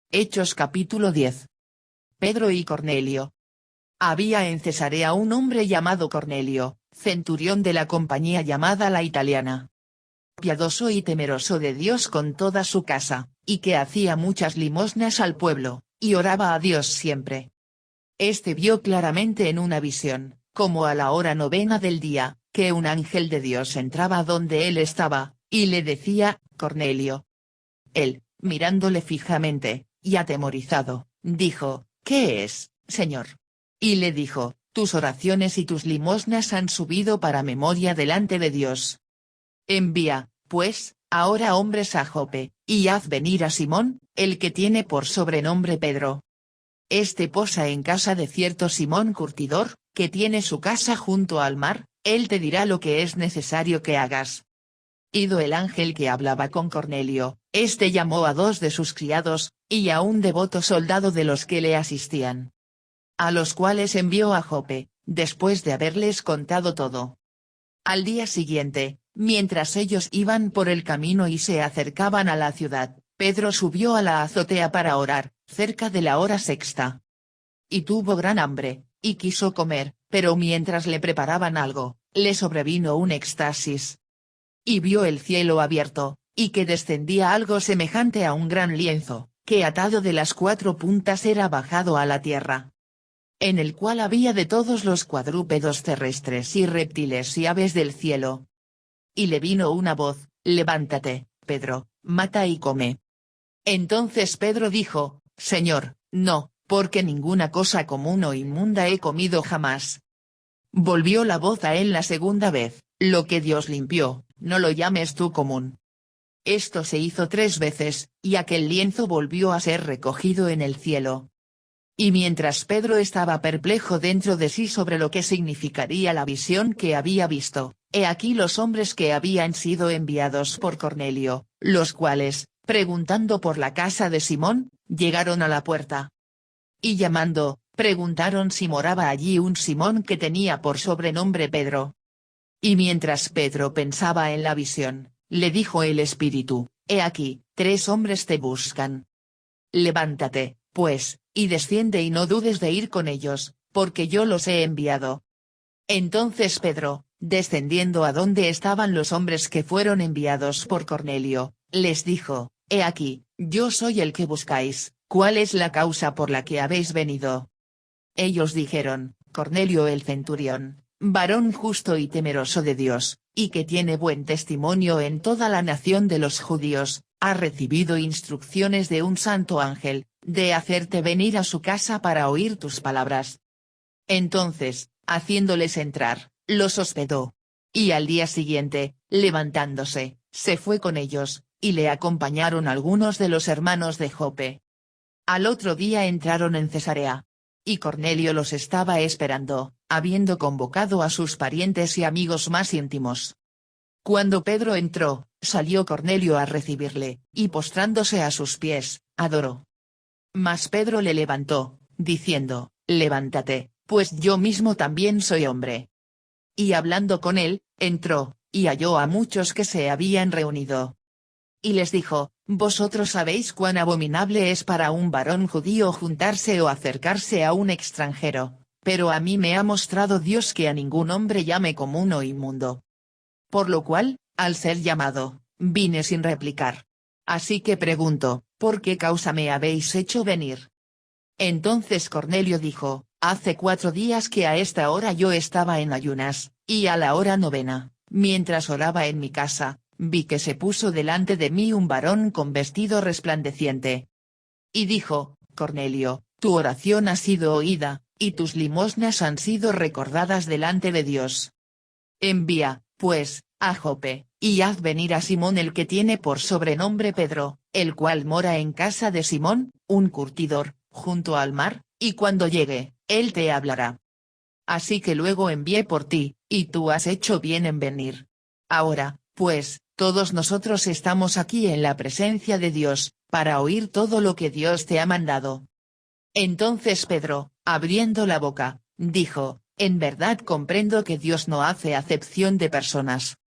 Hechos capítulo 10. Pedro y Cornelio. Había en Cesarea un hombre llamado Cornelio, centurión de la compañía llamada La Italiana. Piadoso y temeroso de Dios con toda su casa, y que hacía muchas limosnas al pueblo, y oraba a Dios siempre. Este vio claramente en una visión, como a la hora 9 del día, que un ángel de Dios entraba donde él estaba, y le decía: Cornelio. Él, mirándole fijamente, y atemorizado, dijo: ¿Qué es, Señor? Y le dijo: tus oraciones y tus limosnas han subido para memoria delante de Dios. Envía, pues, ahora hombres a Jope, y haz venir a Simón, el que tiene por sobrenombre Pedro. Este posa en casa de cierto Simón curtidor, que tiene su casa junto al mar, él te dirá lo que es necesario que hagas. Ido el ángel que hablaba con Cornelio, este llamó a 2 de sus criados, y a un devoto soldado de los que le asistían. A los cuales envió a Jope, después de haberles contado todo. Al día siguiente, mientras ellos iban por el camino y se acercaban a la ciudad, Pedro subió a la azotea para orar, cerca de la hora sexta. Y tuvo gran hambre, y quiso comer, pero mientras le preparaban algo, le sobrevino un éxtasis. Y vio el cielo abierto, y que descendía algo semejante a un gran lienzo, que atado de las 4 puntas era bajado a la tierra. En el cual había de todos los cuadrúpedos terrestres y reptiles y aves del cielo. Y le vino una voz: levántate, Pedro, mata y come. Entonces Pedro dijo: Señor, no, porque ninguna cosa común o inmunda he comido jamás. Volvió la voz a él la segunda vez: lo que Dios limpió, no lo llames tú común. Esto se hizo 3 veces, y aquel lienzo volvió a ser recogido en el cielo. Y mientras Pedro estaba perplejo dentro de sí sobre lo que significaría la visión que había visto, he aquí los hombres que habían sido enviados por Cornelio, los cuales, preguntando por la casa de Simón, llegaron a la puerta. Y llamando, preguntaron si moraba allí un Simón que tenía por sobrenombre Pedro. Y mientras Pedro pensaba en la visión, le dijo el Espíritu: he aquí, 3 hombres te buscan. Levántate, pues, y desciende y no dudes de ir con ellos, porque yo los he enviado. Entonces Pedro, descendiendo a donde estaban los hombres que fueron enviados por Cornelio, les dijo: he aquí, yo soy el que buscáis, ¿cuál es la causa por la que habéis venido? Ellos dijeron: Cornelio el centurión, varón justo y temeroso de Dios, y que tiene buen testimonio en toda la nación de los judíos, ha recibido instrucciones de un santo ángel, de hacerte venir a su casa para oír tus palabras. Entonces, haciéndoles entrar, los hospedó. Y al día siguiente, levantándose, se fue con ellos, y le acompañaron algunos de los hermanos de Jope. Al otro día entraron en Cesarea. Y Cornelio los estaba esperando, habiendo convocado a sus parientes y amigos más íntimos. Cuando Pedro entró, salió Cornelio a recibirle, y postrándose a sus pies, adoró. Mas Pedro le levantó, diciendo: levántate, pues yo mismo también soy hombre. Y hablando con él, entró, y halló a muchos que se habían reunido. Y les dijo: vosotros sabéis cuán abominable es para un varón judío juntarse o acercarse a un extranjero, pero a mí me ha mostrado Dios que a ningún hombre llame común o inmundo. Por lo cual, al ser llamado, vine sin replicar. Así que pregunto: ¿por qué causa me habéis hecho venir? Entonces Cornelio dijo: hace 4 días que a esta hora yo estaba en ayunas, y a la hora 9, mientras oraba en mi casa, vi que se puso delante de mí un varón con vestido resplandeciente. Y dijo: Cornelio, tu oración ha sido oída, y tus limosnas han sido recordadas delante de Dios. Envía, pues, a Jope, y haz venir a Simón el que tiene por sobrenombre Pedro, el cual mora en casa de Simón, un curtidor, junto al mar, y cuando llegue, él te hablará. Así que luego envié por ti, y tú has hecho bien en venir. Ahora, pues, todos nosotros estamos aquí en la presencia de Dios, para oír todo lo que Dios te ha mandado. Entonces Pedro, abriendo la boca, dijo: en verdad comprendo que Dios no hace acepción de personas,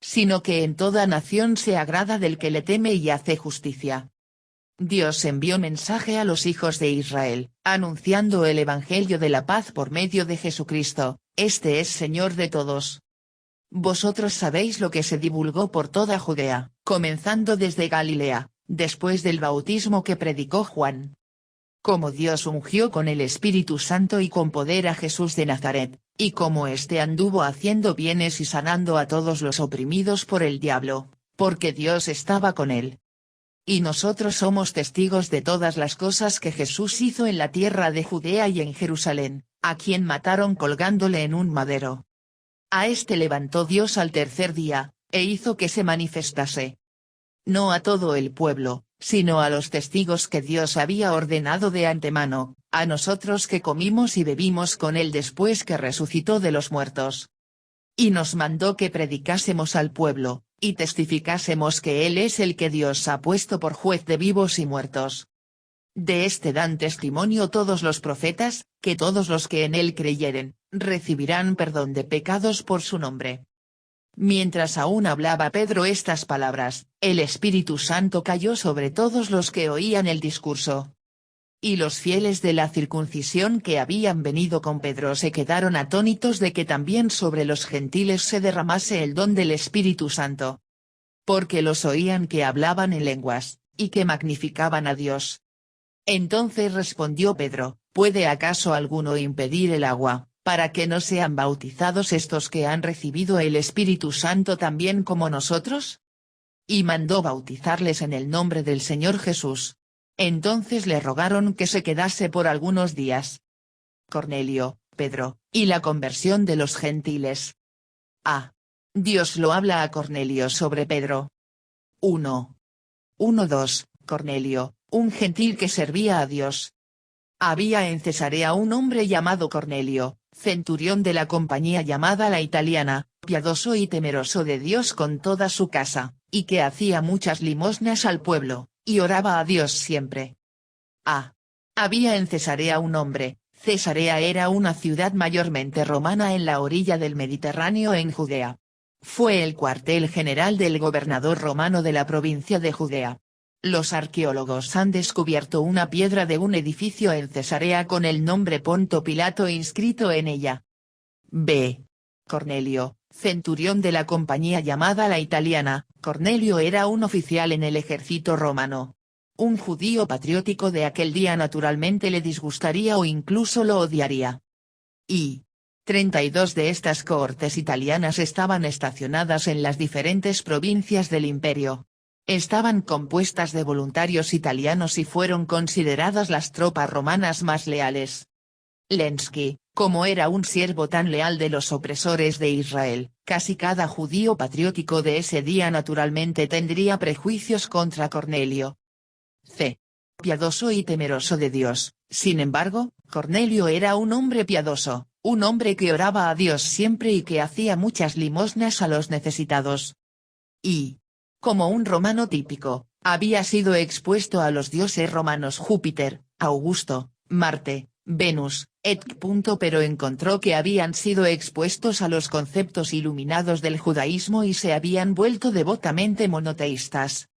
sino que en toda nación se agrada del que le teme y hace justicia. Dios envió mensaje a los hijos de Israel, anunciando el evangelio de la paz por medio de Jesucristo, este es Señor de todos. Vosotros sabéis lo que se divulgó por toda Judea, comenzando desde Galilea, después del bautismo que predicó Juan. Cómo Dios ungió con el Espíritu Santo y con poder a Jesús de Nazaret, y cómo éste anduvo haciendo bienes y sanando a todos los oprimidos por el diablo, porque Dios estaba con él. Y nosotros somos testigos de todas las cosas que Jesús hizo en la tierra de Judea y en Jerusalén, a quien mataron colgándole en un madero. A este levantó Dios al tercer día, e hizo que se manifestase. No a todo el pueblo, sino a los testigos que Dios había ordenado de antemano, a nosotros que comimos y bebimos con él después que resucitó de los muertos. Y nos mandó que predicásemos al pueblo, y testificásemos que él es el que Dios ha puesto por juez de vivos y muertos. De este dan testimonio todos los profetas, que todos los que en él creyeren, recibirán perdón de pecados por su nombre. Mientras aún hablaba Pedro estas palabras, el Espíritu Santo cayó sobre todos los que oían el discurso. Y los fieles de la circuncisión que habían venido con Pedro se quedaron atónitos de que también sobre los gentiles se derramase el don del Espíritu Santo. Porque los oían que hablaban en lenguas, y que magnificaban a Dios. Entonces respondió Pedro, ¿puede acaso alguno impedir el agua, para que no sean bautizados estos que han recibido el Espíritu Santo también como nosotros? Y mandó bautizarles en el nombre del Señor Jesús. Entonces le rogaron que se quedase por algunos días. Cornelio, Pedro, y la conversión de los gentiles. Dios lo habla a Cornelio sobre Pedro. 1:2 Cornelio, un gentil que servía a Dios. Había en Cesarea un hombre llamado Cornelio, centurión de la compañía llamada la Italiana, piadoso y temeroso de Dios con toda su casa, y que hacía muchas limosnas al pueblo, y oraba a Dios siempre. Había en Cesarea un hombre. Cesarea era una ciudad mayormente romana en la orilla del Mediterráneo en Judea. Fue el cuartel general del gobernador romano de la provincia de Judea. Los arqueólogos han descubierto una piedra de un edificio en Cesarea con el nombre Ponto Pilato inscrito en ella. Cornelio, centurión de la compañía llamada la Italiana. Cornelio era un oficial en el ejército romano. Un judío patriótico de aquel día naturalmente le disgustaría o incluso lo odiaría. 32 de estas cohortes italianas estaban estacionadas en las diferentes provincias del imperio. Estaban compuestas de voluntarios italianos y fueron consideradas las tropas romanas más leales. Lenski, como era un siervo tan leal de los opresores de Israel, casi cada judío patriótico de ese día naturalmente tendría prejuicios contra Cornelio. Piadoso y temeroso de Dios. Sin embargo, Cornelio era un hombre piadoso, un hombre que oraba a Dios siempre y que hacía muchas limosnas a los necesitados. Y, como un romano típico, había sido expuesto a los dioses romanos Júpiter, Augusto, Marte, Venus, pero encontró que habían sido expuestos a los conceptos iluminados del judaísmo y se habían vuelto devotamente monoteístas.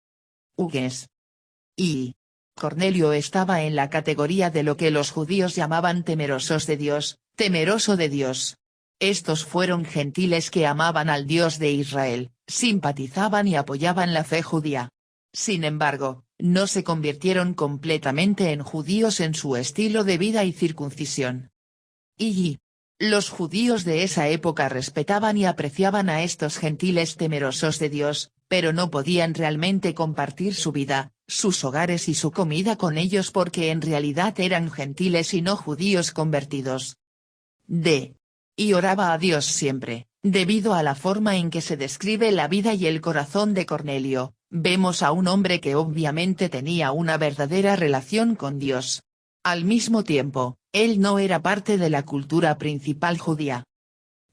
Y Cornelio estaba en la categoría de lo que los judíos llamaban temerosos de Dios, temeroso de Dios. Estos fueron gentiles que amaban al Dios de Israel, simpatizaban y apoyaban la fe judía. Sin embargo, no se convirtieron completamente en judíos en su estilo de vida y circuncisión. Los judíos de esa época respetaban y apreciaban a estos gentiles temerosos de Dios, pero no podían realmente compartir su vida, sus hogares y su comida con ellos porque en realidad eran gentiles y no judíos convertidos. Y oraba a Dios siempre. Debido a la forma en que se describe la vida y el corazón de Cornelio, vemos a un hombre que obviamente tenía una verdadera relación con Dios. Al mismo tiempo, él no era parte de la cultura principal judía.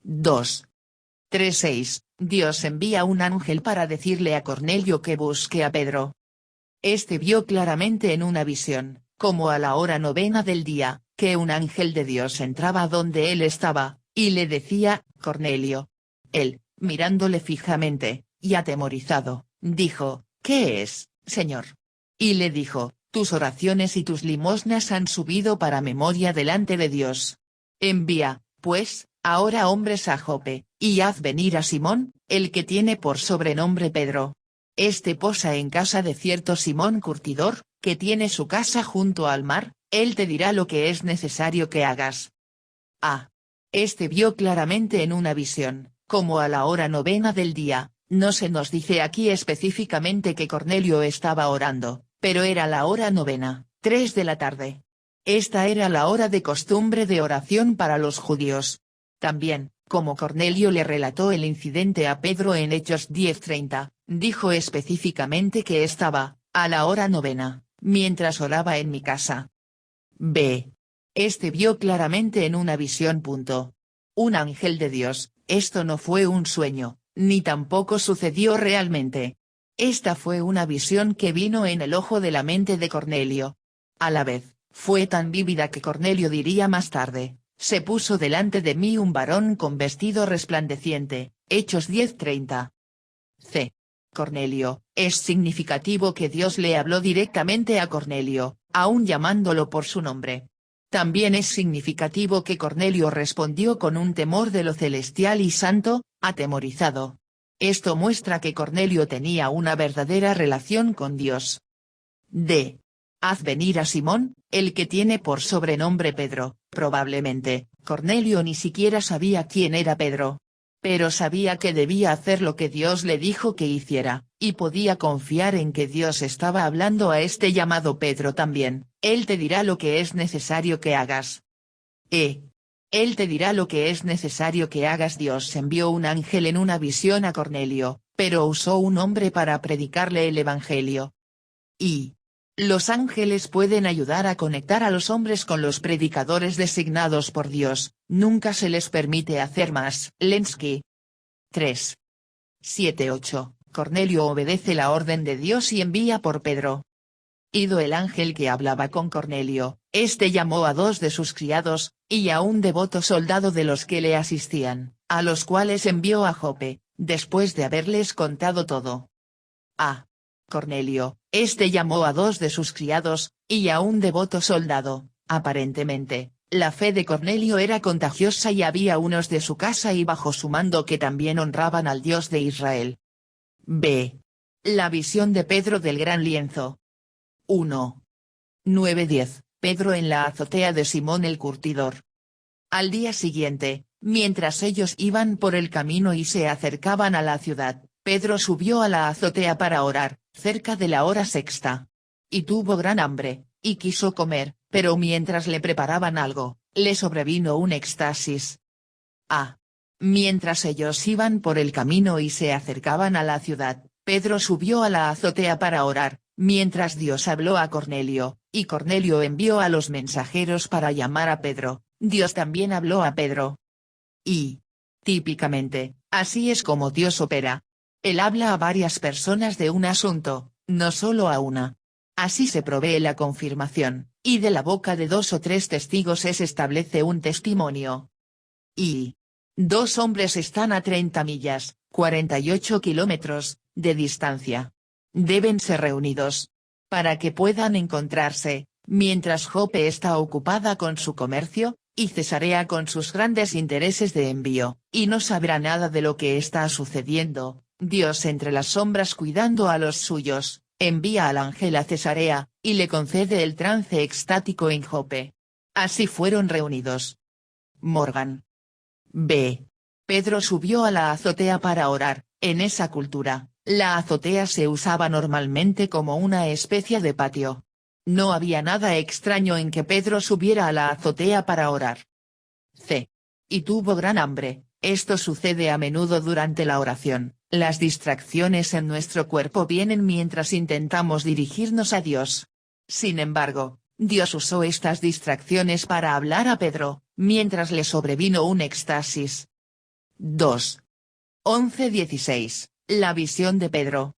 3:6 Dios envía un ángel para decirle a Cornelio que busque a Pedro. Este vio claramente en una visión, como a la hora 9 del día, que un ángel de Dios entraba donde él estaba, y le decía, Cornelio. Él, mirándole fijamente, y atemorizado, dijo, ¿qué es, Señor? Y le dijo, tus oraciones y tus limosnas han subido para memoria delante de Dios. Envía, pues, ahora hombres a Jope, y haz venir a Simón, el que tiene por sobrenombre Pedro. Este posa en casa de cierto Simón curtidor, que tiene su casa junto al mar, él te dirá lo que es necesario que hagas. Este vio claramente en una visión, como a la hora 9 del día, no se nos dice aquí específicamente que Cornelio estaba orando, pero era la hora 9, 3 de la tarde. Esta era la hora de costumbre de oración para los judíos. También, como Cornelio le relató el incidente a Pedro en Hechos 10:30, dijo específicamente que estaba, a la hora 9, mientras oraba en mi casa. Este vio claramente en una visión. Un ángel de Dios, esto no fue un sueño, ni tampoco sucedió realmente. Esta fue una visión que vino en el ojo de la mente de Cornelio. A la vez, fue tan vívida que Cornelio diría más tarde, se puso delante de mí un varón con vestido resplandeciente, Hechos 10:30. Cornelio, es significativo que Dios le habló directamente a Cornelio, aún llamándolo por su nombre. También es significativo que Cornelio respondió con un temor de lo celestial y santo, atemorizado. Esto muestra que Cornelio tenía una verdadera relación con Dios. Haz venir a Simón, el que tiene por sobrenombre Pedro. Probablemente, Cornelio ni siquiera sabía quién era Pedro. Pero sabía que debía hacer lo que Dios le dijo que hiciera, y podía confiar en que Dios estaba hablando a este llamado Pedro también. Él te dirá lo que es necesario que hagas. Él te dirá lo que es necesario que hagas. Dios envió un ángel en una visión a Cornelio, pero usó un hombre para predicarle el evangelio. Los ángeles pueden ayudar a conectar a los hombres con los predicadores designados por Dios, nunca se les permite hacer más. Lenski. 3. 7-8. Cornelio obedece la orden de Dios y envía por Pedro. Ido el ángel que hablaba con Cornelio, este llamó a 2 de sus criados, y a un devoto soldado de los que le asistían, a los cuales envió a Jope, después de haberles contado todo. Cornelio, este llamó a 2 de sus criados, y a un devoto soldado. Aparentemente, la fe de Cornelio era contagiosa y había unos de su casa y bajo su mando que también honraban al Dios de Israel. La visión de Pedro del gran lienzo. 1. 9-10, Pedro en la azotea de Simón el curtidor. Al día siguiente, mientras ellos iban por el camino y se acercaban a la ciudad, Pedro subió a la azotea para orar, cerca de la hora sexta. Y tuvo gran hambre, y quiso comer, pero mientras le preparaban algo, le sobrevino un éxtasis. Mientras ellos iban por el camino y se acercaban a la ciudad, Pedro subió a la azotea para orar, mientras Dios habló a Cornelio, y Cornelio envió a los mensajeros para llamar a Pedro. Dios también habló a Pedro. Típicamente, así es como Dios opera. Él habla a varias personas de un asunto, no solo a una. Así se provee la confirmación, y de la boca de 2 o 3 testigos se establece un testimonio. 2 hombres están a 30 millas, 48 kilómetros, de distancia. Deben ser reunidos. Para que puedan encontrarse, mientras Jope está ocupada con su comercio, y Cesarea con sus grandes intereses de envío, y no sabrá nada de lo que está sucediendo. Dios entre las sombras cuidando a los suyos, envía al ángel a Cesarea, y le concede el trance extático en Jope. Así fueron reunidos. Morgan. Pedro subió a la azotea para orar. En esa cultura, la azotea se usaba normalmente como una especie de patio. No había nada extraño en que Pedro subiera a la azotea para orar. Y tuvo gran hambre. Esto sucede a menudo durante la oración. Las distracciones en nuestro cuerpo vienen mientras intentamos dirigirnos a Dios. Sin embargo, Dios usó estas distracciones para hablar a Pedro, mientras le sobrevino un éxtasis. 2. 11-16, la visión de Pedro.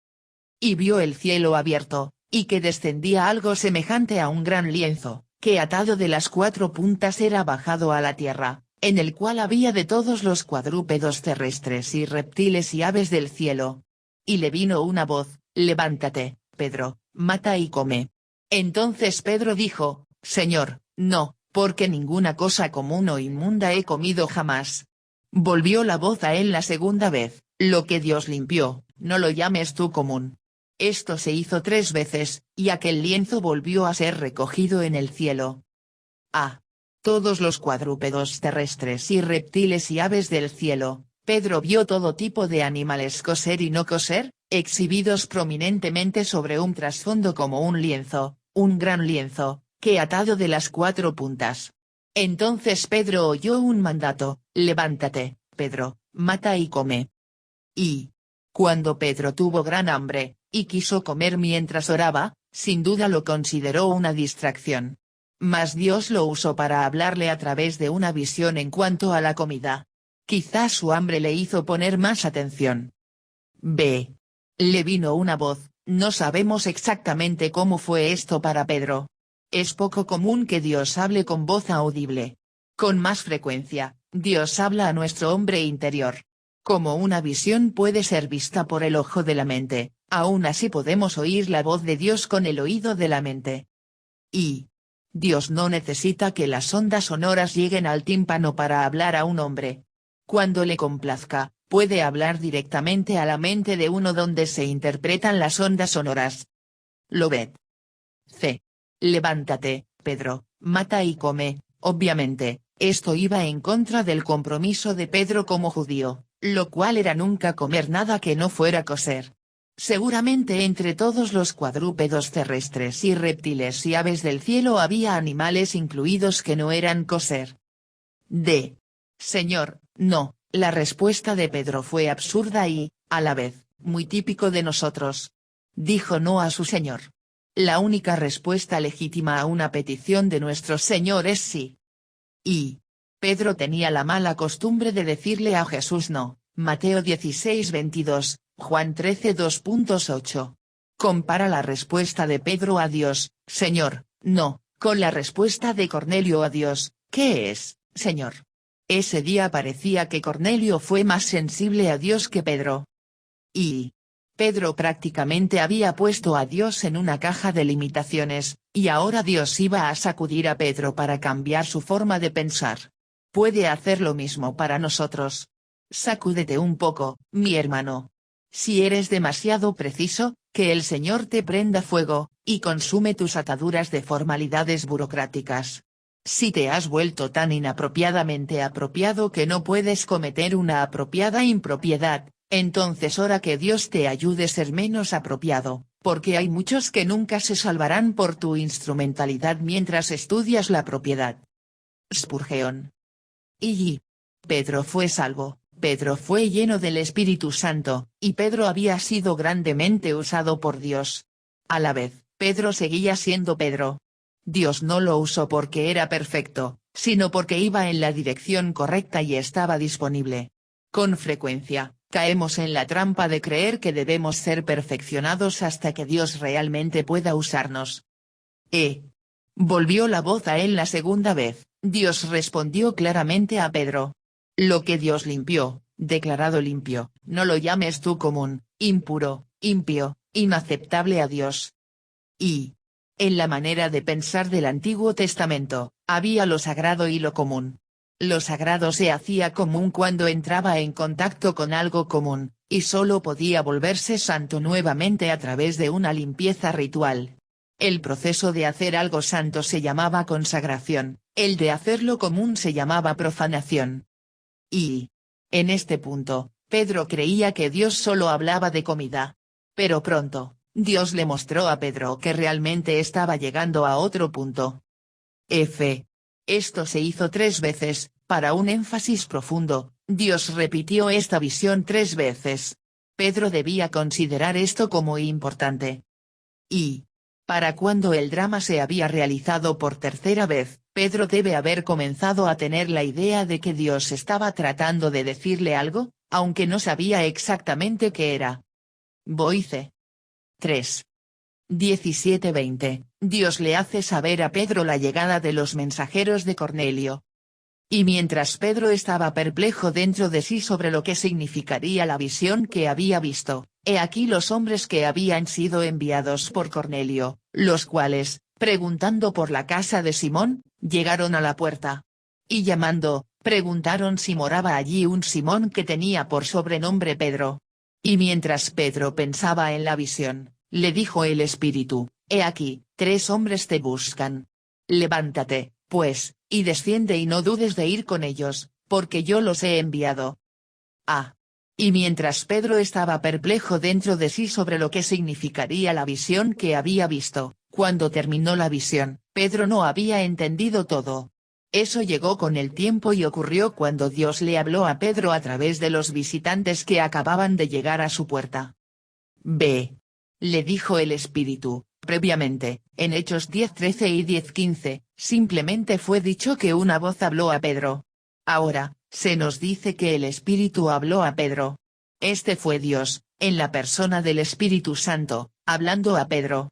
Y vio el cielo abierto, y que descendía algo semejante a un gran lienzo, que atado de las 4 puntas era bajado a la tierra, en el cual había de todos los cuadrúpedos terrestres y reptiles y aves del cielo. Y le vino una voz: levántate, Pedro, mata y come. Entonces Pedro dijo, Señor, no, porque ninguna cosa común o inmunda he comido jamás. Volvió la voz a él la segunda vez, lo que Dios limpió, no lo llames tú común. Esto se hizo 3 veces, y aquel lienzo volvió a ser recogido en el cielo. A. Todos los cuadrúpedos terrestres y reptiles y aves del cielo. Pedro vio todo tipo de animales coser y no coser, exhibidos prominentemente sobre un trasfondo como un lienzo, un gran lienzo, que atado de las 4 puntas. Entonces Pedro oyó un mandato, levántate, Pedro, mata y come. Y cuando Pedro tuvo gran hambre, y quiso comer mientras oraba, sin duda lo consideró una distracción. Mas Dios lo usó para hablarle a través de una visión en cuanto a la comida. Quizás su hambre le hizo poner más atención. B. Le vino una voz, no sabemos exactamente cómo fue esto para Pedro. Es poco común que Dios hable con voz audible. Con más frecuencia, Dios habla a nuestro hombre interior. Como una visión puede ser vista por el ojo de la mente, aún así podemos oír la voz de Dios con el oído de la mente. Y Dios no necesita que las ondas sonoras lleguen al tímpano para hablar a un hombre. Cuando le complazca, puede hablar directamente a la mente de uno donde se interpretan las ondas sonoras. Lobet. C. Levántate, Pedro, mata y come. Obviamente, esto iba en contra del compromiso de Pedro como judío, lo cual era nunca comer nada que no fuera coser. Seguramente entre todos los cuadrúpedos terrestres y reptiles y aves del cielo había animales incluidos que no eran coser. D. Señor, no, la respuesta de Pedro fue absurda y, a la vez, muy típico de nosotros. Dijo no a su Señor. La única respuesta legítima a una petición de nuestro Señor es sí. Y Pedro tenía la mala costumbre de decirle a Jesús no, Mateo 16:22, Juan 13:2.8. Compara la respuesta de Pedro a Dios, Señor, no, con la respuesta de Cornelio a Dios, ¿qué es, Señor? Ese día parecía que Cornelio fue más sensible a Dios que Pedro. Y Pedro prácticamente había puesto a Dios en una caja de limitaciones, y ahora Dios iba a sacudir a Pedro para cambiar su forma de pensar. Puede hacer lo mismo para nosotros. Sacúdete un poco, mi hermano. Si eres demasiado preciso, que el Señor te prenda fuego, y consume tus ataduras de formalidades burocráticas. Si te has vuelto tan inapropiadamente apropiado que no puedes cometer una apropiada impropiedad, entonces ora que Dios te ayude a ser menos apropiado, porque hay muchos que nunca se salvarán por tu instrumentalidad mientras estudias la propiedad. Spurgeon. Y Pedro fue salvo, Pedro fue lleno del Espíritu Santo, y Pedro había sido grandemente usado por Dios. A la vez, Pedro seguía siendo Pedro. Dios no lo usó porque era perfecto, sino porque iba en la dirección correcta y estaba disponible. Con frecuencia, caemos en la trampa de creer que debemos ser perfeccionados hasta que Dios realmente pueda usarnos. Volvió la voz a él la segunda vez, Dios respondió claramente a Pedro. Lo que Dios limpió, declarado limpio, no lo llames tú común, impuro, impío, inaceptable a Dios. Y en la manera de pensar del Antiguo Testamento, había lo sagrado y lo común. Lo sagrado se hacía común cuando entraba en contacto con algo común, y solo podía volverse santo nuevamente a través de una limpieza ritual. El proceso de hacer algo santo se llamaba consagración, el de hacerlo común se llamaba profanación. Y en este punto, Pedro creía que Dios solo hablaba de comida. Pero pronto, Dios le mostró a Pedro que realmente estaba llegando a otro punto. Esto se hizo 3 veces, para un énfasis profundo, Dios repitió esta visión 3 veces. Pedro debía considerar esto como importante. Y para cuando el drama se había realizado por 3ª vez, Pedro debe haber comenzado a tener la idea de que Dios estaba tratando de decirle algo, aunque no sabía exactamente qué era. Boice. 3. 17:20, Dios le hace saber a Pedro la llegada de los mensajeros de Cornelio. Y mientras Pedro estaba perplejo dentro de sí sobre lo que significaría la visión que había visto, he aquí los hombres que habían sido enviados por Cornelio, los cuales, preguntando por la casa de Simón, llegaron a la puerta. Y llamando, preguntaron si moraba allí un Simón que tenía por sobrenombre Pedro. Y mientras Pedro pensaba en la visión, le dijo el Espíritu, he aquí, 3 hombres te buscan. Levántate, pues, y desciende y no dudes de ir con ellos, porque yo los he enviado. Y mientras Pedro estaba perplejo dentro de sí sobre lo que significaría la visión que había visto, cuando terminó la visión, Pedro no había entendido todo. Eso llegó con el tiempo y ocurrió cuando Dios le habló a Pedro a través de los visitantes que acababan de llegar a su puerta. Ve. Le dijo el Espíritu, previamente, en Hechos 10:13 y 10:15, simplemente fue dicho que una voz habló a Pedro. Ahora, se nos dice que el Espíritu habló a Pedro. Este fue Dios, en la persona del Espíritu Santo, hablando a Pedro.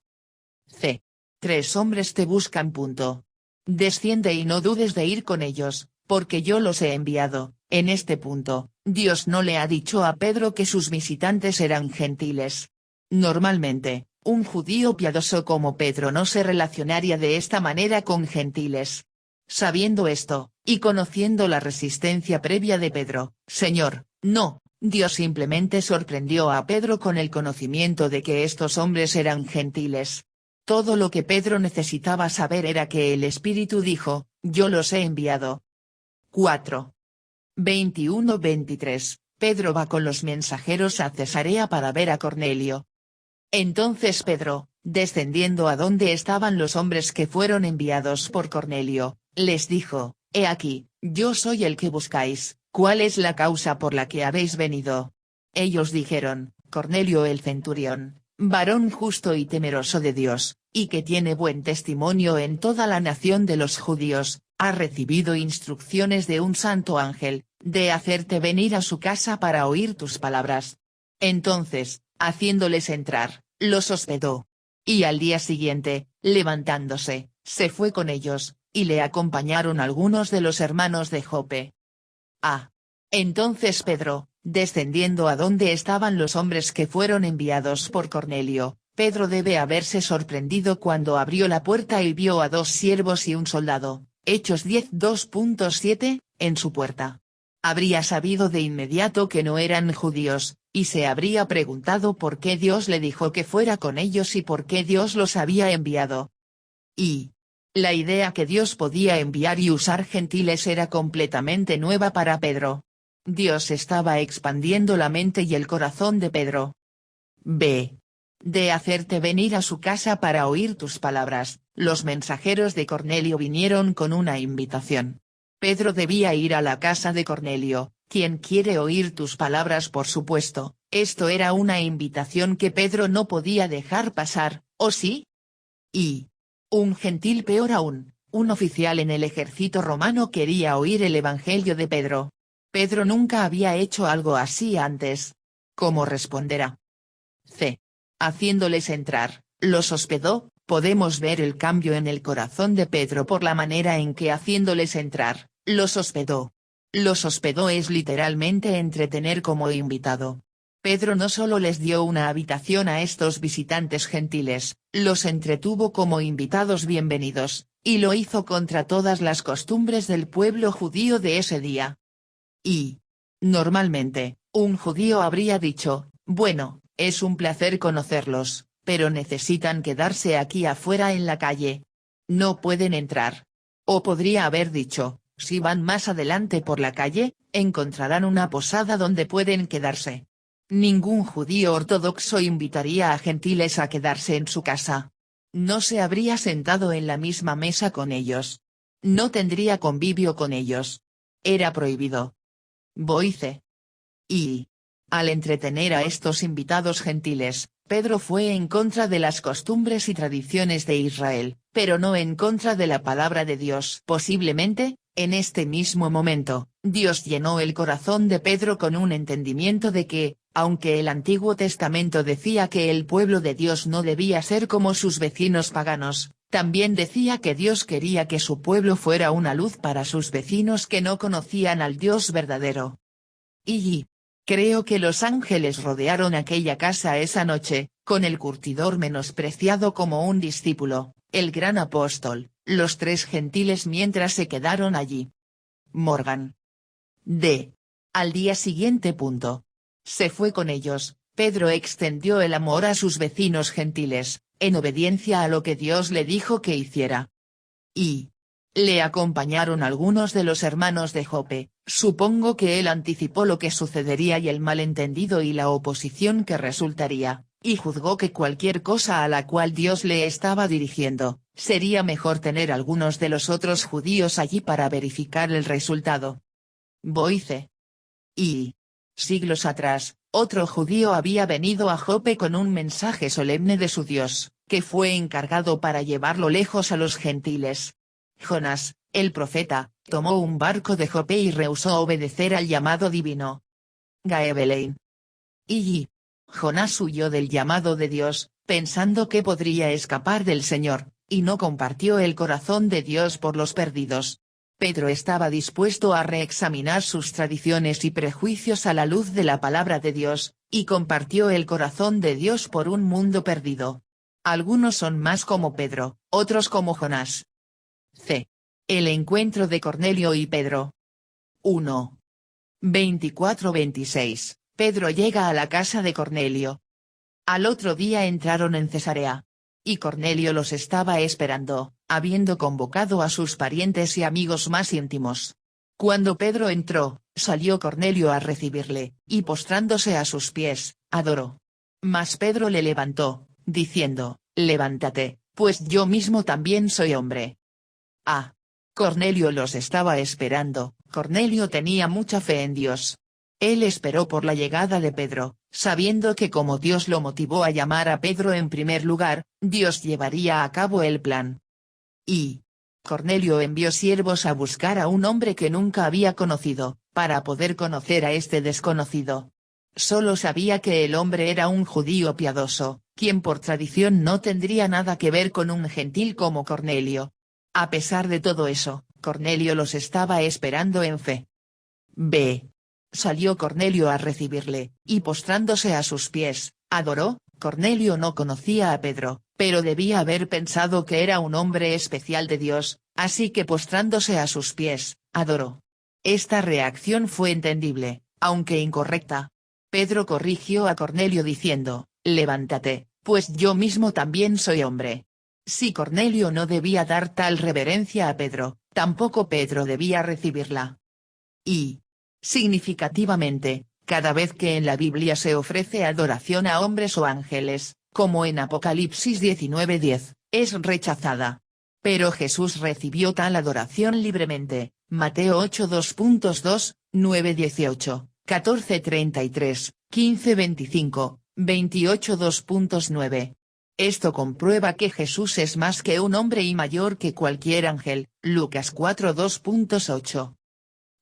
3 hombres te buscan. Desciende y no dudes de ir con ellos, porque yo los he enviado. En este punto, Dios no le ha dicho a Pedro que sus visitantes eran gentiles. Normalmente, un judío piadoso como Pedro no se relacionaría de esta manera con gentiles. Sabiendo esto, y conociendo la resistencia previa de Pedro, Señor, no, Dios simplemente sorprendió a Pedro con el conocimiento de que estos hombres eran gentiles. Todo lo que Pedro necesitaba saber era que el Espíritu dijo, yo los he enviado. 4. 21-23, Pedro va con los mensajeros a Cesarea para ver a Cornelio. Entonces Pedro, descendiendo a donde estaban los hombres que fueron enviados por Cornelio, les dijo, he aquí, yo soy el que buscáis, ¿cuál es la causa por la que habéis venido? Ellos dijeron, Cornelio el centurión, varón justo y temeroso de Dios, y que tiene buen testimonio en toda la nación de los judíos, ha recibido instrucciones de un santo ángel, de hacerte venir a su casa para oír tus palabras. Entonces, haciéndoles entrar, los hospedó. Y al día siguiente, levantándose, se fue con ellos, y le acompañaron algunos de los hermanos de Jope. Entonces Pedro, descendiendo a donde estaban los hombres que fueron enviados por Cornelio, Pedro debe haberse sorprendido cuando abrió la puerta y vio a 2 siervos y un soldado, Hechos 10:2.7, en su puerta. Habría sabido de inmediato que no eran judíos, y se habría preguntado por qué Dios le dijo que fuera con ellos y por qué Dios los había enviado. La idea que Dios podía enviar y usar gentiles era completamente nueva para Pedro. Dios estaba expandiendo la mente y el corazón de Pedro. De hacerte venir a su casa para oír tus palabras, los mensajeros de Cornelio vinieron con una invitación. Pedro debía ir a la casa de Cornelio, quien quiere oír tus palabras por supuesto, esto era una invitación que Pedro no podía dejar pasar, ¿o sí? Un gentil, peor aún, un oficial en el ejército romano quería oír el evangelio de Pedro. Pedro nunca había hecho algo así antes. ¿Cómo responderá? Haciéndoles entrar, los hospedó. Podemos ver el cambio en el corazón de Pedro por la manera en que haciéndoles entrar, los hospedó. Los hospedó es literalmente entretener como invitado. Pedro no solo les dio una habitación a estos visitantes gentiles, los entretuvo como invitados bienvenidos, y lo hizo contra todas las costumbres del pueblo judío de ese día. Normalmente, un judío habría dicho, bueno, es un placer conocerlos, pero necesitan quedarse aquí afuera en la calle. No pueden entrar. O podría haber dicho, si van más adelante por la calle, encontrarán una posada donde pueden quedarse. Ningún judío ortodoxo invitaría a gentiles a quedarse en su casa. No se habría sentado en la misma mesa con ellos. No tendría convivio con ellos. Era prohibido. Al entretener a estos invitados gentiles, Pedro fue en contra de las costumbres y tradiciones de Israel, pero no en contra de la palabra de Dios. Posiblemente, en este mismo momento, Dios llenó el corazón de Pedro con un entendimiento de que, aunque el Antiguo Testamento decía que el pueblo de Dios no debía ser como sus vecinos paganos, también decía que Dios quería que su pueblo fuera una luz para sus vecinos que no conocían al Dios verdadero. Creo que los ángeles rodearon aquella casa esa noche, con el curtidor menospreciado como un discípulo, el gran apóstol, los tres gentiles mientras se quedaron allí. Morgan. D. Al día siguiente. Se fue con ellos. Pedro extendió el amor a sus vecinos gentiles, en obediencia a lo que Dios le dijo que hiciera. Y le acompañaron algunos de los hermanos de Jope. Supongo que él anticipó lo que sucedería y el malentendido y la oposición que resultaría, y juzgó que cualquier cosa a la cual Dios le estaba dirigiendo, sería mejor tener algunos de los otros judíos allí para verificar el resultado. Boice. Y siglos atrás, otro judío había venido a Jope con un mensaje solemne de su Dios, que fue encargado para llevarlo lejos a los gentiles. Jonás, el profeta, tomó un barco de Jope y rehusó obedecer al llamado divino. Gaebelein. Y Jonás huyó del llamado de Dios, pensando que podría escapar del Señor, y no compartió el corazón de Dios por los perdidos. Pedro estaba dispuesto a reexaminar sus tradiciones y prejuicios a la luz de la palabra de Dios, y compartió el corazón de Dios por un mundo perdido. Algunos son más como Pedro, otros como Jonás. C. El encuentro de Cornelio y Pedro. 1. 24-26, Pedro llega a la casa de Cornelio. Al otro día entraron en Cesarea. Y Cornelio los estaba esperando, habiendo convocado a sus parientes y amigos más íntimos. Cuando Pedro entró, salió Cornelio a recibirle, y postrándose a sus pies, adoró. Mas Pedro le levantó, diciendo, levántate, pues yo mismo también soy hombre. Cornelio los estaba esperando. Cornelio tenía mucha fe en Dios. Él esperó por la llegada de Pedro, sabiendo que como Dios lo motivó a llamar a Pedro en primer lugar, Dios llevaría a cabo el plan. Y Cornelio envió siervos a buscar a un hombre que nunca había conocido, para poder conocer a este desconocido. Solo sabía que el hombre era un judío piadoso, quien por tradición no tendría nada que ver con un gentil como Cornelio. A pesar de todo eso, Cornelio los estaba esperando en fe. B. Salió Cornelio a recibirle, y postrándose a sus pies, adoró. Cornelio no conocía a Pedro, pero debía haber pensado que era un hombre especial de Dios, así que postrándose a sus pies, adoró. Esta reacción fue entendible, aunque incorrecta. Pedro corrigió a Cornelio diciendo, levántate, pues yo mismo también soy hombre. Si Cornelio no debía dar tal reverencia a Pedro, tampoco Pedro debía recibirla. Y significativamente, cada vez que en la Biblia se ofrece adoración a hombres o ángeles, como en Apocalipsis 19:10, es rechazada. Pero Jesús recibió tal adoración libremente, Mateo 8:2.2, 9:18, 14:33, 15:25, 28:2.9. Esto comprueba que Jesús es más que un hombre y mayor que cualquier ángel, Lucas 4:2.8.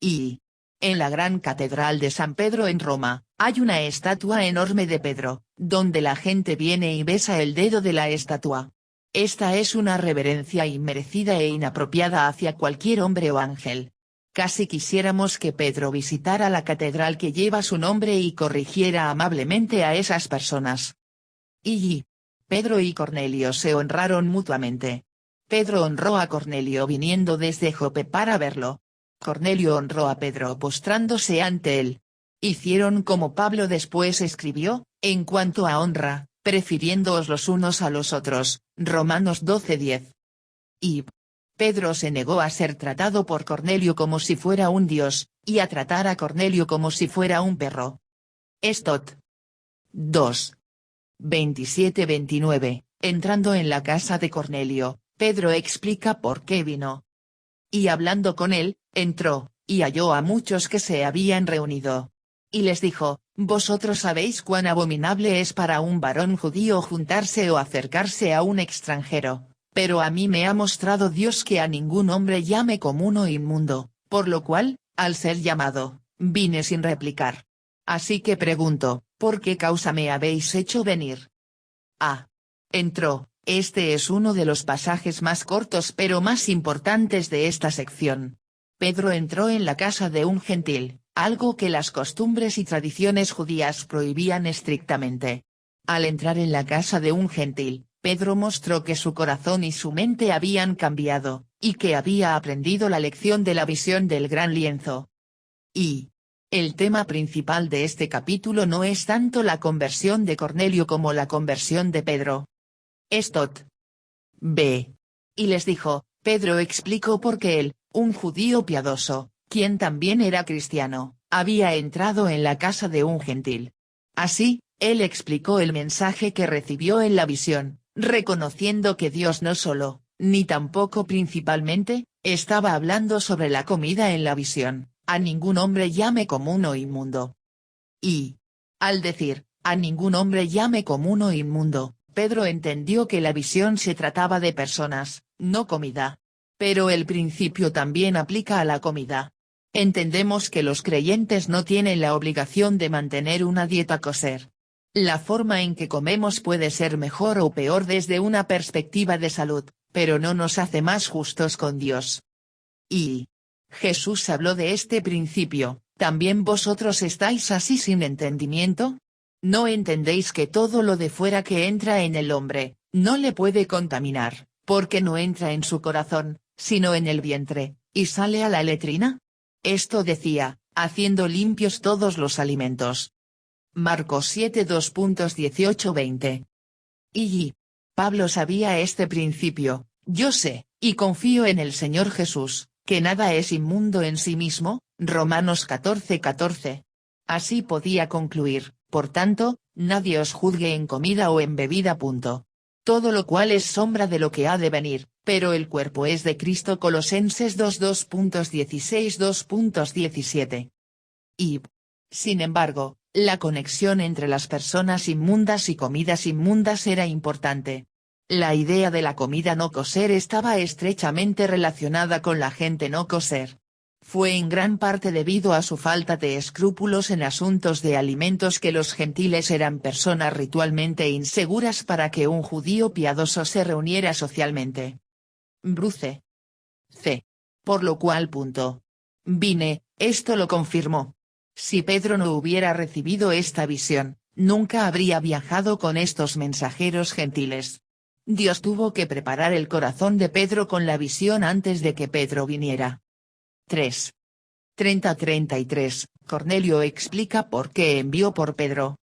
Y en la gran catedral de San Pedro en Roma, hay una estatua enorme de Pedro, donde la gente viene y besa el dedo de la estatua. Esta es una reverencia inmerecida e inapropiada hacia cualquier hombre o ángel. Casi quisiéramos que Pedro visitara la catedral que lleva su nombre y corrigiera amablemente a esas personas. Y Pedro y Cornelio se honraron mutuamente. Pedro honró a Cornelio viniendo desde Jope para verlo. Cornelio honró a Pedro postrándose ante él. Hicieron como Pablo después escribió, en cuanto a honra, prefiriéndoos los unos a los otros, Romanos 12:10. Y Pedro se negó a ser tratado por Cornelio como si fuera un dios, y a tratar a Cornelio como si fuera un perro. Estot. 2. 27-29, entrando en la casa de Cornelio, Pedro explica por qué vino. Y hablando con él, entró, y halló a muchos que se habían reunido. Y les dijo, vosotros sabéis cuán abominable es para un varón judío juntarse o acercarse a un extranjero, pero a mí me ha mostrado Dios que a ningún hombre llame como uno inmundo, por lo cual, al ser llamado, vine sin replicar. Así que pregunto, ¿por qué causa me habéis hecho venir? Entró. Este es uno de los pasajes más cortos pero más importantes de esta sección. Pedro entró en la casa de un gentil, algo que las costumbres y tradiciones judías prohibían estrictamente. Al entrar en la casa de un gentil, Pedro mostró que su corazón y su mente habían cambiado, y que había aprendido la lección de la visión del gran lienzo. Y el tema principal de este capítulo no es tanto la conversión de Cornelio como la conversión de Pedro. Estot. B. Y les dijo, Pedro explicó por qué él, un judío piadoso, quien también era cristiano, había entrado en la casa de un gentil. Así, él explicó el mensaje que recibió en la visión, reconociendo que Dios no solo, ni tampoco principalmente, estaba hablando sobre la comida en la visión, a ningún hombre llame común o inmundo. Y, al decir, a ningún hombre llame común o inmundo, Pedro entendió que la visión se trataba de personas, no comida. Pero el principio también aplica a la comida. Entendemos que los creyentes no tienen la obligación de mantener una dieta kosher. La forma en que comemos puede ser mejor o peor desde una perspectiva de salud, pero no nos hace más justos con Dios. Y Jesús habló de este principio, ¿también vosotros estáis así sin entendimiento? ¿No entendéis que todo lo de fuera que entra en el hombre, no le puede contaminar, porque no entra en su corazón, sino en el vientre, y sale a la letrina? Esto decía, haciendo limpios todos los alimentos. Marcos 7 2.18-20. Y Pablo sabía este principio, yo sé, y confío en el Señor Jesús, que nada es inmundo en sí mismo, Romanos 14:14. Así podía concluir, por tanto, nadie os juzgue en comida o en bebida. Todo lo cual es sombra de lo que ha de venir, pero el cuerpo es de Cristo. Colosenses 2:16-2:17. Y, sin embargo, la conexión entre las personas inmundas y comidas inmundas era importante. La idea de la comida no kosher estaba estrechamente relacionada con la gente no kosher. Fue en gran parte debido a su falta de escrúpulos en asuntos de alimentos que los gentiles eran personas ritualmente inseguras para que un judío piadoso se reuniera socialmente. Bruce. C. Por lo cual. Vine, esto lo confirmó. Si Pedro no hubiera recibido esta visión, nunca habría viajado con estos mensajeros gentiles. Dios tuvo que preparar el corazón de Pedro con la visión antes de que Pedro viniera. 3. 30-33, Cornelio explica por qué envió por Pedro.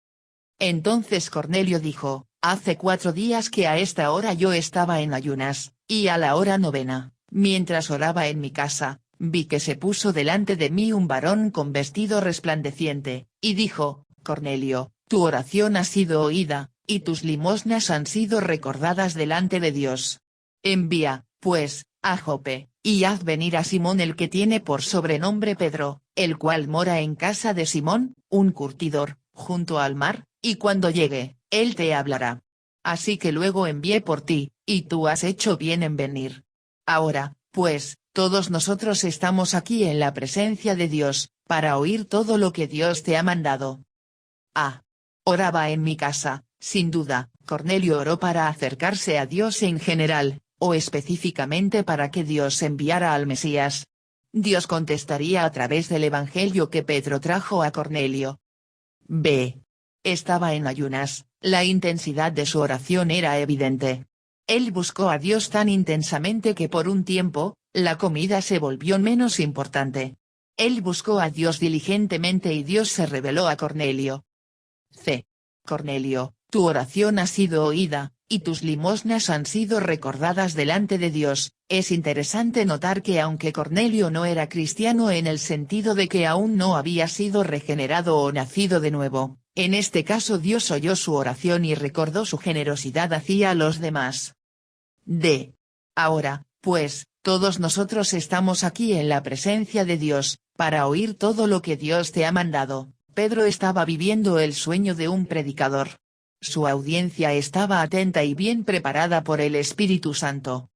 Entonces Cornelio dijo, hace 4 días que a esta hora yo estaba en ayunas, y a la hora 9, mientras oraba en mi casa, vi que se puso delante de mí un varón con vestido resplandeciente, y dijo, Cornelio, tu oración ha sido oída, y tus limosnas han sido recordadas delante de Dios. Envía, pues, a Jope, y haz venir a Simón el que tiene por sobrenombre Pedro, el cual mora en casa de Simón, un curtidor, junto al mar, y cuando llegue, él te hablará. Así que luego envié por ti, y tú has hecho bien en venir. Ahora, pues, todos nosotros estamos aquí en la presencia de Dios, para oír todo lo que Dios te ha mandado. Oraba en mi casa, sin duda, Cornelio oró para acercarse a Dios en general, o específicamente para que Dios enviara al Mesías. Dios contestaría a través del evangelio que Pedro trajo a Cornelio. B. Estaba en ayunas, la intensidad de su oración era evidente. Él buscó a Dios tan intensamente que por un tiempo, la comida se volvió menos importante. Él buscó a Dios diligentemente y Dios se reveló a Cornelio. C. Cornelio, tu oración ha sido oída, y tus limosnas han sido recordadas delante de Dios. Es interesante notar que aunque Cornelio no era cristiano en el sentido de que aún no había sido regenerado o nacido de nuevo, en este caso Dios oyó su oración y recordó su generosidad hacia los demás. D. Ahora, pues, todos nosotros estamos aquí en la presencia de Dios, para oír todo lo que Dios te ha mandado. Pedro estaba viviendo el sueño de un predicador. Su audiencia estaba atenta y bien preparada por el Espíritu Santo.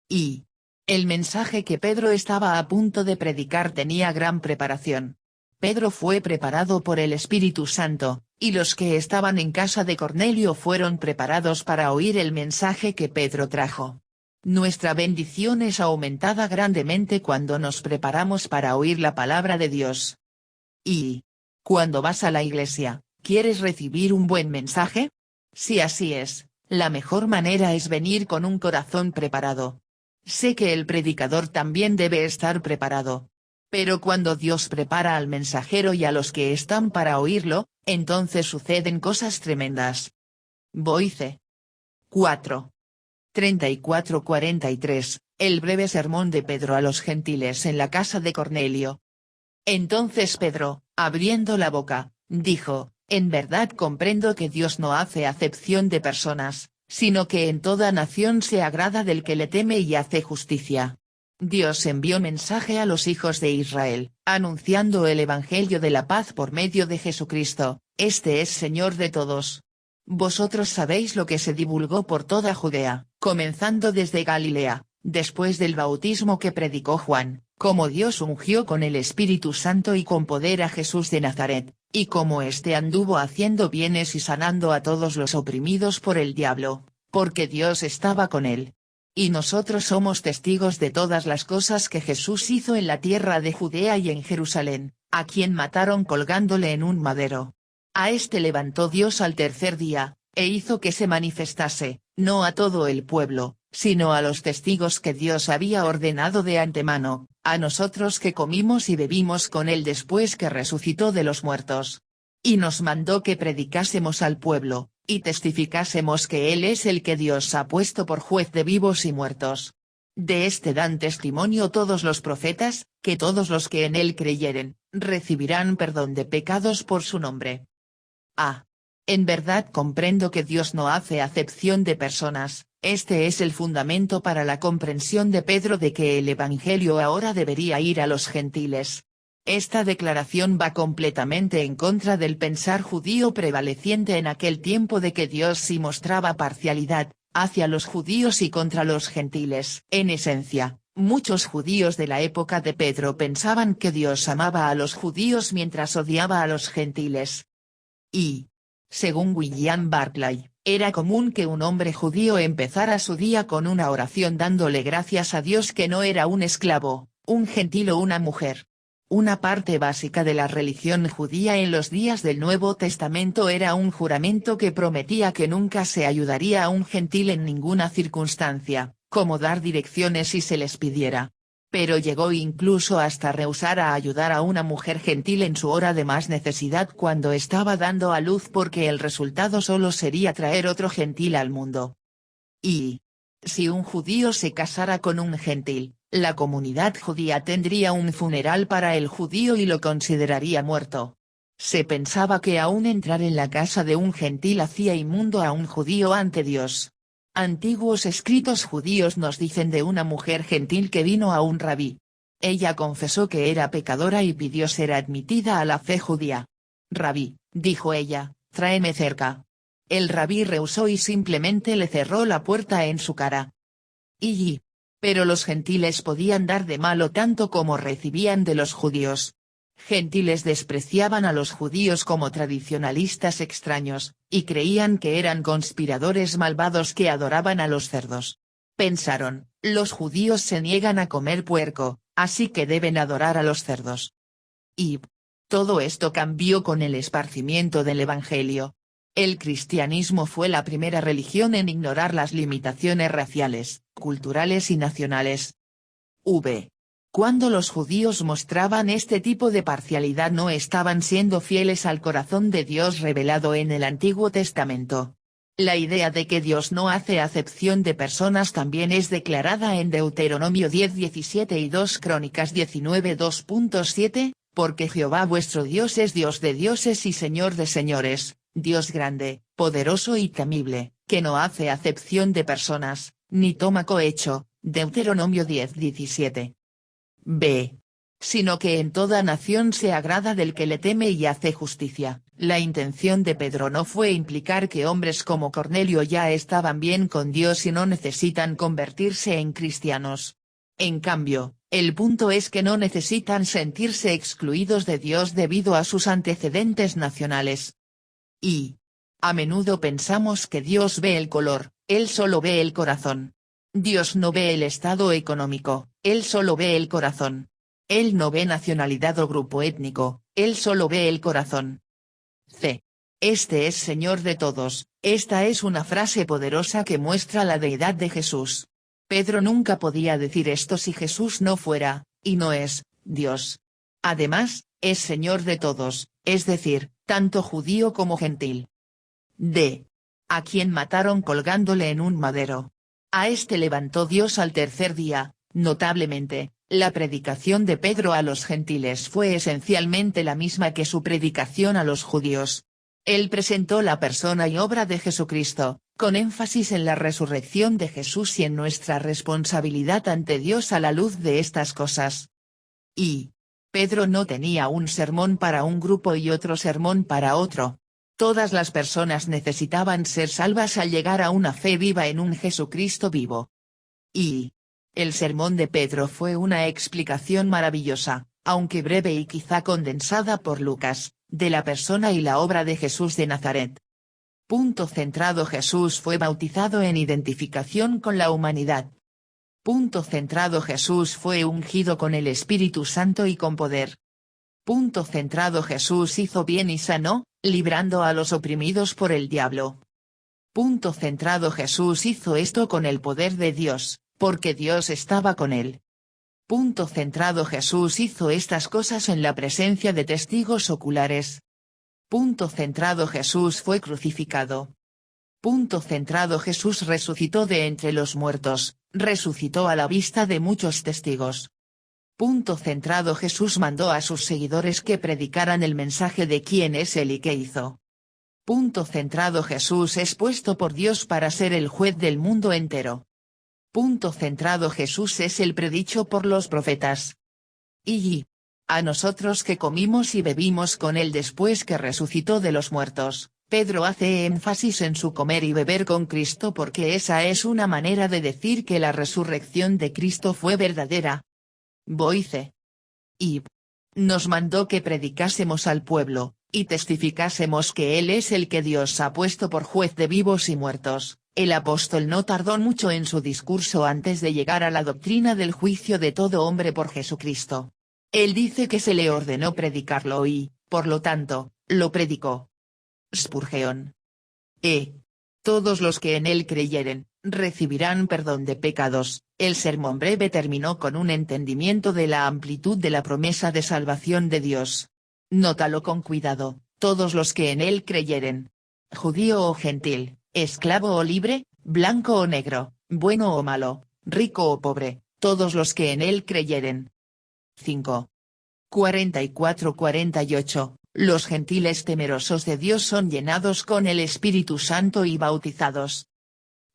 Y el mensaje que Pedro estaba a punto de predicar tenía gran preparación. Pedro fue preparado por el Espíritu Santo, y los que estaban en casa de Cornelio fueron preparados para oír el mensaje que Pedro trajo. Nuestra bendición es aumentada grandemente cuando nos preparamos para oír la palabra de Dios. Y, cuando vas a la iglesia, ¿quieres recibir un buen mensaje? Si así es, la mejor manera es venir con un corazón preparado. Sé que el predicador también debe estar preparado. Pero cuando Dios prepara al mensajero y a los que están para oírlo, entonces suceden cosas tremendas. Boice. 4. 34-43, el breve sermón de Pedro a los gentiles en la casa de Cornelio. Entonces Pedro, abriendo la boca, dijo, en verdad comprendo que Dios no hace acepción de personas, sino que en toda nación se agrada del que le teme y hace justicia. Dios envió mensaje a los hijos de Israel, anunciando el evangelio de la paz por medio de Jesucristo, este es Señor de todos. Vosotros sabéis lo que se divulgó por toda Judea, comenzando desde Galilea, después del bautismo que predicó Juan, cómo Dios ungió con el Espíritu Santo y con poder a Jesús de Nazaret, y cómo éste anduvo haciendo bienes y sanando a todos los oprimidos por el diablo, porque Dios estaba con él. Y nosotros somos testigos de todas las cosas que Jesús hizo en la tierra de Judea y en Jerusalén, a quien mataron colgándole en un madero. A este levantó Dios al tercer día, e hizo que se manifestase, no a todo el pueblo, sino a los testigos que Dios había ordenado de antemano, a nosotros que comimos y bebimos con él después que resucitó de los muertos. Y nos mandó que predicásemos al pueblo, y testificásemos que él es el que Dios ha puesto por juez de vivos y muertos. De este dan testimonio todos los profetas, que todos los que en él creyeren, recibirán perdón de pecados por su nombre. En verdad comprendo que Dios no hace acepción de personas, este es el fundamento para la comprensión de Pedro de que el Evangelio ahora debería ir a los gentiles. Esta declaración va completamente en contra del pensar judío prevaleciente en aquel tiempo de que Dios sí mostraba parcialidad, hacia los judíos y contra los gentiles. En esencia, muchos judíos de la época de Pedro pensaban que Dios amaba a los judíos mientras odiaba a los gentiles. Y, según William Barclay, era común que un hombre judío empezara su día con una oración dándole gracias a Dios que no era un esclavo, un gentil o una mujer. Una parte básica de la religión judía en los días del Nuevo Testamento era un juramento que prometía que nunca se ayudaría a un gentil en ninguna circunstancia, como dar direcciones si se les pidiera. Pero llegó incluso hasta rehusar a ayudar a una mujer gentil en su hora de más necesidad cuando estaba dando a luz porque el resultado solo sería traer otro gentil al mundo. Y, si un judío se casara con un gentil, la comunidad judía tendría un funeral para el judío y lo consideraría muerto. Se pensaba que aún entrar en la casa de un gentil hacía inmundo a un judío ante Dios. Antiguos escritos judíos nos dicen de una mujer gentil que vino a un rabí. Ella confesó que era pecadora y pidió ser admitida a la fe judía. Rabí, dijo ella, tráeme cerca. El rabí rehusó y simplemente le cerró la puerta en su cara. Pero los gentiles podían dar de malo tanto como recibían de los judíos. Gentiles despreciaban a los judíos como tradicionalistas extraños, y creían que eran conspiradores malvados que adoraban a los cerdos. Pensaron, los judíos se niegan a comer puerco, así que deben adorar a los cerdos. Y todo esto cambió con el esparcimiento del Evangelio. El cristianismo fue la primera religión en ignorar las limitaciones raciales, culturales y nacionales. Cuando los judíos mostraban este tipo de parcialidad no estaban siendo fieles al corazón de Dios revelado en el Antiguo Testamento. La idea de que Dios no hace acepción de personas también es declarada en Deuteronomio 10:17 y 2 Crónicas 19:2.7, porque Jehová vuestro Dios es Dios de dioses y Señor de señores, Dios grande, poderoso y temible, que no hace acepción de personas, ni toma cohecho, Deuteronomio 10:17. Sino que en toda nación se agrada del que le teme y hace justicia. La intención de Pedro no fue implicar que hombres como Cornelio ya estaban bien con Dios y no necesitan convertirse en cristianos. En cambio, el punto es que no necesitan sentirse excluidos de Dios debido a sus antecedentes nacionales. A menudo pensamos que Dios ve el color, Él solo ve el corazón. Dios no ve el estado económico, Él solo ve el corazón. Él no ve nacionalidad o grupo étnico, Él solo ve el corazón. C. Este es Señor de todos. Esta es una frase poderosa que muestra la deidad de Jesús. Pedro nunca podía decir esto si Jesús no fuera, y no es, Dios. Además, es Señor de todos, es decir, tanto judío como gentil. D. A quien mataron colgándole en un madero. A este levantó Dios al tercer día. Notablemente, la predicación de Pedro a los gentiles fue esencialmente la misma que su predicación a los judíos. Él presentó la persona y obra de Jesucristo, con énfasis en la resurrección de Jesús y en nuestra responsabilidad ante Dios a la luz de estas cosas. Y Pedro no tenía un sermón para un grupo y otro sermón para otro. Todas las personas necesitaban ser salvas al llegar a una fe viva en un Jesucristo vivo. Y el sermón de Pedro fue una explicación maravillosa, aunque breve y quizá condensada por Lucas, de la persona y la obra de Jesús de Nazaret. Punto centrado. Jesús fue bautizado en identificación con la humanidad. Punto centrado. Jesús fue ungido con el Espíritu Santo y con poder. Punto centrado. Jesús hizo bien y sanó, librando a los oprimidos por el diablo. Punto centrado. Jesús hizo esto con el poder de Dios, porque Dios estaba con él. Punto centrado. Jesús hizo estas cosas en la presencia de testigos oculares. Punto centrado. Jesús fue crucificado. Punto centrado. Jesús resucitó de entre los muertos, resucitó a la vista de muchos testigos. Punto centrado. Jesús mandó a sus seguidores que predicaran el mensaje de quién es Él y qué hizo. Punto centrado. Jesús es puesto por Dios para ser el juez del mundo entero. Punto centrado. Jesús es el predicho por los profetas. Y a nosotros que comimos y bebimos con Él después que resucitó de los muertos, Pedro hace énfasis en su comer y beber con Cristo porque esa es una manera de decir que la resurrección de Cristo fue verdadera. Boice. Y nos mandó que predicásemos al pueblo, y testificásemos que Él es el que Dios ha puesto por juez de vivos y muertos. El apóstol no tardó mucho en su discurso antes de llegar a la doctrina del juicio de todo hombre por Jesucristo. Él dice que se le ordenó predicarlo y, por lo tanto, lo predicó. Spurgeon. Todos los que en él creyeren, recibirán perdón de pecados. El sermón breve terminó con un entendimiento de la amplitud de la promesa de salvación de Dios. Nótalo con cuidado, todos los que en él creyeren. Judío o gentil, esclavo o libre, blanco o negro, bueno o malo, rico o pobre, todos los que en él creyeren. 5. 44-48. Los gentiles temerosos de Dios son llenados con el Espíritu Santo y bautizados.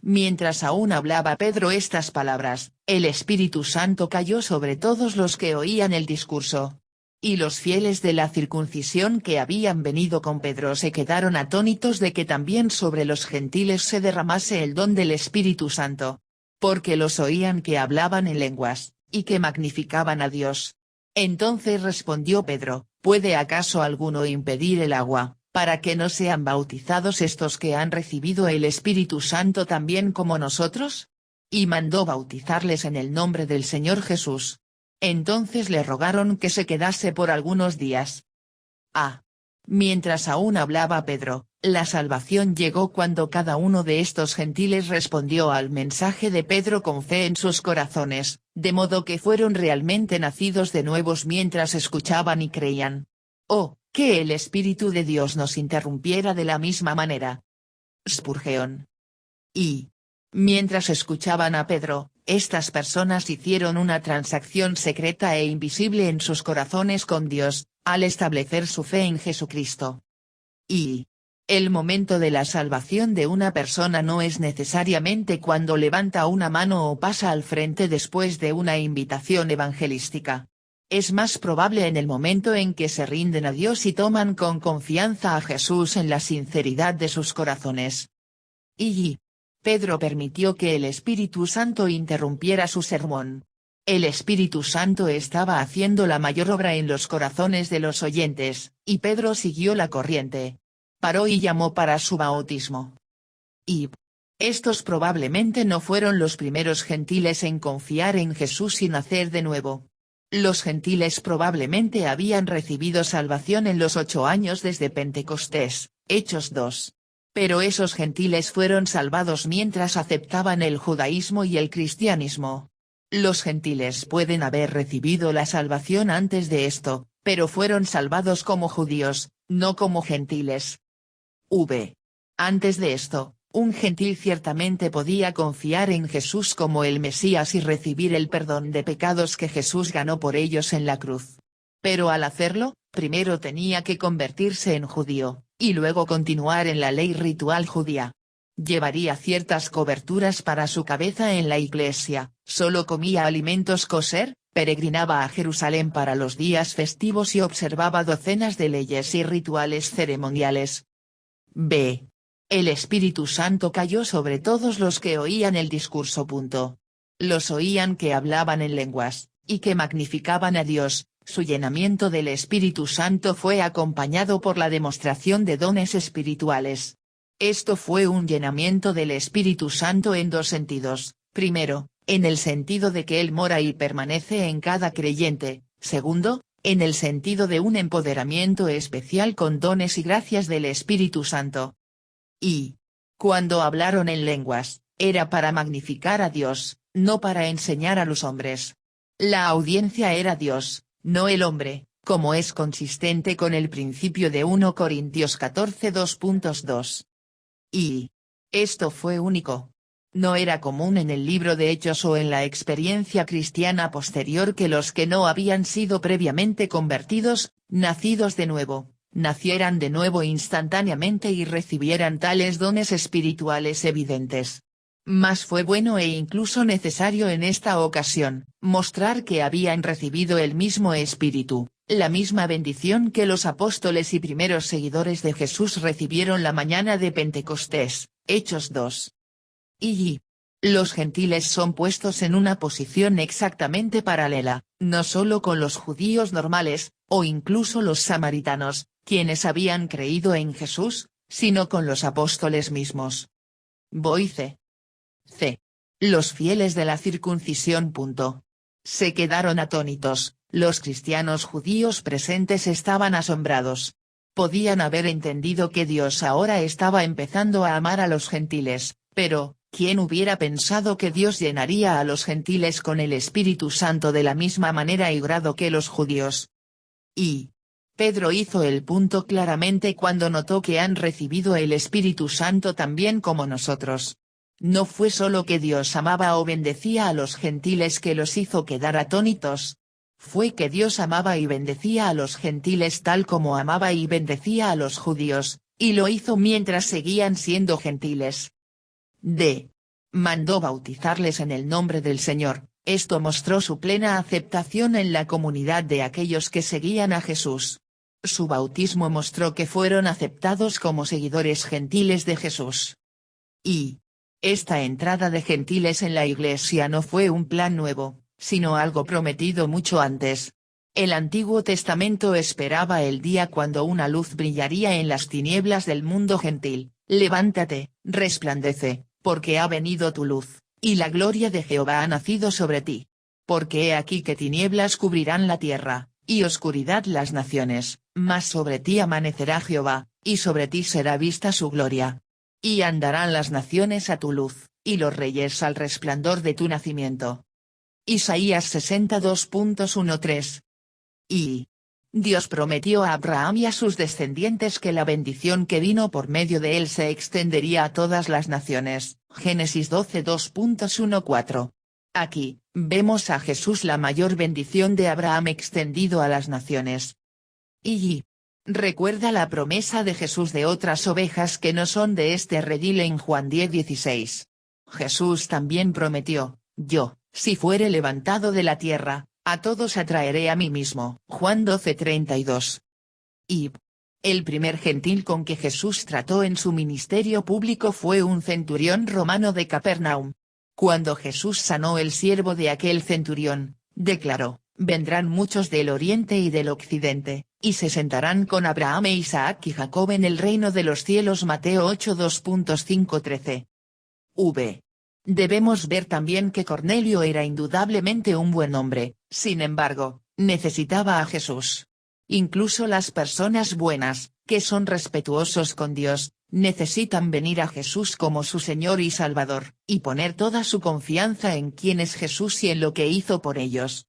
Mientras aún hablaba Pedro estas palabras, el Espíritu Santo cayó sobre todos los que oían el discurso. Y los fieles de la circuncisión que habían venido con Pedro se quedaron atónitos de que también sobre los gentiles se derramase el don del Espíritu Santo. Porque los oían que hablaban en lenguas, y que magnificaban a Dios. Entonces respondió Pedro, ¿puede acaso alguno impedir el agua, para que no sean bautizados estos que han recibido el Espíritu Santo también como nosotros? Y mandó bautizarles en el nombre del Señor Jesús. Entonces le rogaron que se quedase por algunos días. Mientras aún hablaba Pedro, la salvación llegó cuando cada uno de estos gentiles respondió al mensaje de Pedro con fe en sus corazones, de modo que fueron realmente nacidos de nuevos mientras escuchaban y creían. Oh, que el Espíritu de Dios nos interrumpiera de la misma manera. Spurgeon. Y mientras escuchaban a Pedro, estas personas hicieron una transacción secreta e invisible en sus corazones con Dios, al establecer su fe en Jesucristo. Y el momento de la salvación de una persona no es necesariamente cuando levanta una mano o pasa al frente después de una invitación evangelística. Es más probable en el momento en que se rinden a Dios y toman con confianza a Jesús en la sinceridad de sus corazones. Y Pedro permitió que el Espíritu Santo interrumpiera su sermón. El Espíritu Santo estaba haciendo la mayor obra en los corazones de los oyentes, y Pedro siguió la corriente. Paró y llamó para su bautismo. Y estos probablemente no fueron los primeros gentiles en confiar en Jesús y nacer de nuevo. Los gentiles probablemente habían recibido salvación en los 8 años desde Pentecostés, Hechos 2. Pero esos gentiles fueron salvados mientras aceptaban el judaísmo y el cristianismo. Los gentiles pueden haber recibido la salvación antes de esto, pero fueron salvados como judíos, no como gentiles. Antes de esto, un gentil ciertamente podía confiar en Jesús como el Mesías y recibir el perdón de pecados que Jesús ganó por ellos en la cruz. Pero al hacerlo, primero tenía que convertirse en judío, y luego continuar en la ley ritual judía. Llevaría ciertas coberturas para su cabeza en la iglesia, solo comía alimentos kosher, peregrinaba a Jerusalén para los días festivos y observaba docenas de leyes y rituales ceremoniales. El Espíritu Santo cayó sobre todos los que oían el discurso. Los oían que hablaban en lenguas, y que magnificaban a Dios. Su llenamiento del Espíritu Santo fue acompañado por la demostración de dones espirituales. Esto fue un llenamiento del Espíritu Santo en dos sentidos: primero, en el sentido de que Él mora y permanece en cada creyente; segundo, en el sentido de un empoderamiento especial con dones y gracias del Espíritu Santo. Y cuando hablaron en lenguas, era para magnificar a Dios, no para enseñar a los hombres. La audiencia era Dios, no el hombre, como es consistente con el principio de 1 Corintios 14 2.2. Y esto fue único. No era común en el libro de Hechos o en la experiencia cristiana posterior que los que no habían sido previamente convertidos, nacidos de nuevo, nacieran de nuevo instantáneamente y recibieran tales dones espirituales evidentes. Mas fue bueno e incluso necesario en esta ocasión, mostrar que habían recibido el mismo Espíritu, la misma bendición que los apóstoles y primeros seguidores de Jesús recibieron la mañana de Pentecostés, Hechos 2. Y los gentiles son puestos en una posición exactamente paralela, no solo con los judíos normales, o incluso los samaritanos, quienes habían creído en Jesús, sino con los apóstoles mismos. Los fieles de la circuncisión. Se quedaron atónitos. Los cristianos judíos presentes estaban asombrados. Podían haber entendido que Dios ahora estaba empezando a amar a los gentiles, pero ¿quién hubiera pensado que Dios llenaría a los gentiles con el Espíritu Santo de la misma manera y grado que los judíos? Y Pedro hizo el punto claramente cuando notó que han recibido el Espíritu Santo también como nosotros. No fue solo que Dios amaba o bendecía a los gentiles que los hizo quedar atónitos. Fue que Dios amaba y bendecía a los gentiles tal como amaba y bendecía a los judíos, y lo hizo mientras seguían siendo gentiles. Mandó bautizarles en el nombre del Señor. Esto mostró su plena aceptación en la comunidad de aquellos que seguían a Jesús. Su bautismo mostró que fueron aceptados como seguidores gentiles de Jesús. Y esta entrada de gentiles en la iglesia no fue un plan nuevo, sino algo prometido mucho antes. El Antiguo Testamento esperaba el día cuando una luz brillaría en las tinieblas del mundo gentil. Levántate, resplandece, porque ha venido tu luz, y la gloria de Jehová ha nacido sobre ti. Porque he aquí que tinieblas cubrirán la tierra, y oscuridad las naciones, mas sobre ti amanecerá Jehová, y sobre ti será vista su gloria. Y andarán las naciones a tu luz, y los reyes al resplandor de tu nacimiento. Isaías 62.13. Y Dios prometió a Abraham y a sus descendientes que la bendición que vino por medio de él se extendería a todas las naciones. Génesis 12.2.1-4. Aquí, vemos a Jesús la mayor bendición de Abraham extendido a las naciones. Y recuerda la promesa de Jesús de otras ovejas que no son de este redil en Juan 10:16. Jesús también prometió: yo, si fuere levantado de la tierra, a todos atraeré a mí mismo. Juan 12:32. Y el primer gentil con que Jesús trató en su ministerio público fue un centurión romano de Capernaum. Cuando Jesús sanó el siervo de aquel centurión, declaró: vendrán muchos del oriente y del occidente, y se sentarán con Abraham e Isaac y Jacob en el reino de los cielos. Mateo 8:2.5-13. Debemos ver también que Cornelio era indudablemente un buen hombre. Sin embargo, necesitaba a Jesús. Incluso las personas buenas, que son respetuosos con Dios, necesitan venir a Jesús como su Señor y Salvador, y poner toda su confianza en quién es Jesús y en lo que hizo por ellos.